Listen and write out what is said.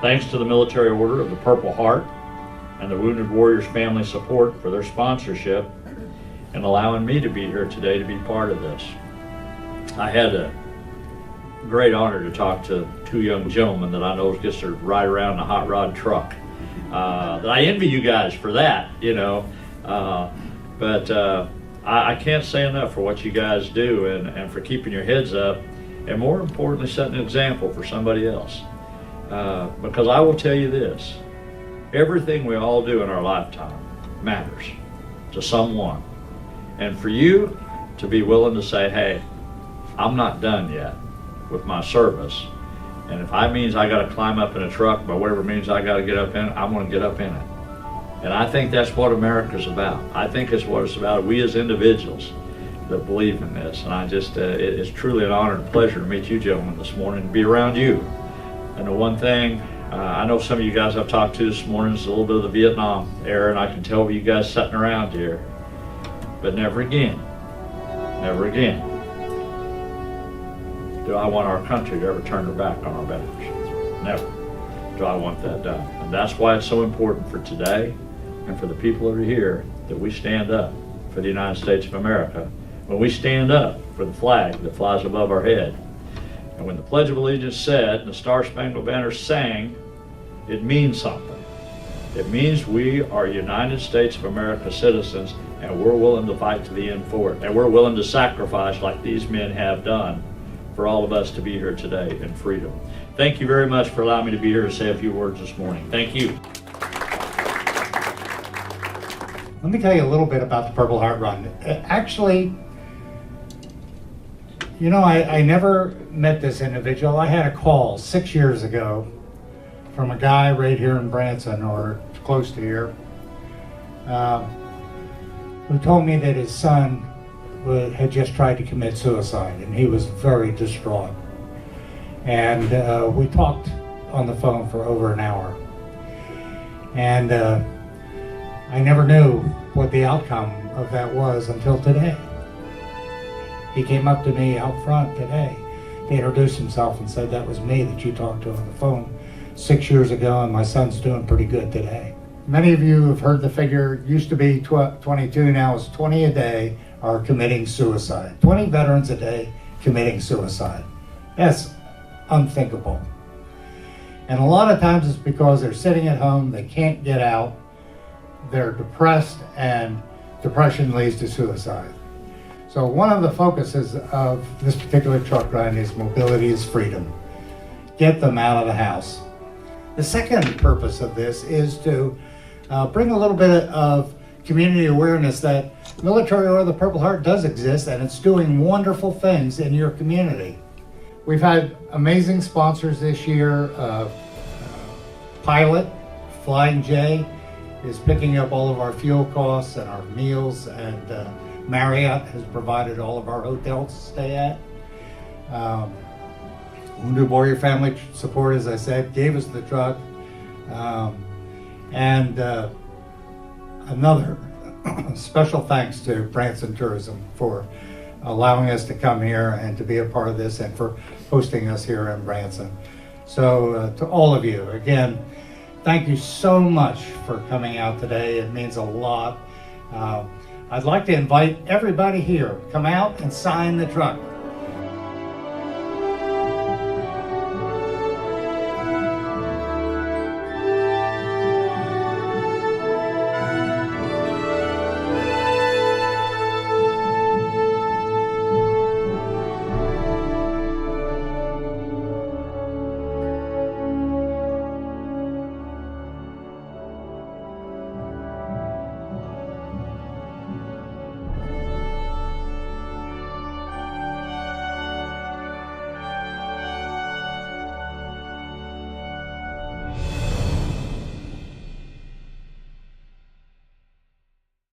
Thanks to the Military Order of the Purple Heart and the Wounded Warriors Family Support for their sponsorship and allowing me to be here today to be part of this. I had a great honor to talk to two young gentlemen that I know gets to ride around in a hot rod truck. That I envy you guys for that, you know. But I can't say enough for what you guys do and for keeping your heads up, and more importantly, setting an example for somebody else. Because I will tell you this, everything we all do in our lifetime matters to someone. And for you to be willing to say, hey, I'm not done yet with my service, and if that means I got to climb up in a truck, by whatever means I got to get up in it, I'm going to get up in it. And I think that's what America's about. I think it's what it's about, we as individuals that believe in this. And I just, it's truly an honor and pleasure to meet you gentlemen this morning, and be around you. And the one thing, I know some of you guys I've talked to this morning is a little bit of the Vietnam era, and I can tell you guys sitting around here, but never again do I want our country to ever turn their back on our veterans. Never do I want that done. And that's why it's so important for today and for the people that are here that we stand up for the United States of America. When we stand up for the flag that flies above our head, and when the Pledge of Allegiance said and the Star Spangled Banner sang, it means something. It means we are United States of America citizens, and we're willing to fight to the end for it. And we're willing to sacrifice like these men have done for all of us to be here today in freedom. Thank you very much for allowing me to be here to say a few words this morning. Thank you. Let me tell you a little bit about the Purple Heart Run. Actually, you know, I never met this individual. I had a call 6 years ago from a guy right here in Branson, or close to here, who told me that his son had just tried to commit suicide, and he was very distraught. And we talked on the phone for over an hour. And I never knew what the outcome of that was until today. He came up to me out front today to introduce himself and said, that was me that you talked to on the phone 6 years ago, and my son's doing pretty good today. Many of you have heard the figure, used to be 22, now it's 20 a day are committing suicide. 20 veterans a day committing suicide. That's unthinkable. And a lot of times it's because they're sitting at home, they can't get out, they're depressed, and depression leads to suicide. So one of the focuses of this particular truck run is mobility is freedom. Get them out of the house. The second purpose of this is to bring a little bit of community awareness that Military Order of the Purple Heart does exist, and it's doing wonderful things in your community. We've had amazing sponsors this year. Pilot, Flying J, is picking up all of our fuel costs and our meals, and Marriott has provided all of our hotels to stay at. Wounded Warrior Family Support, as I said, gave us the truck. Another special thanks to Branson Tourism for allowing us to come here and to be a part of this, and for hosting us here in Branson. So to all of you, again, thank you so much for coming out today. It means a lot. I'd like to invite everybody here, come out and sign the truck.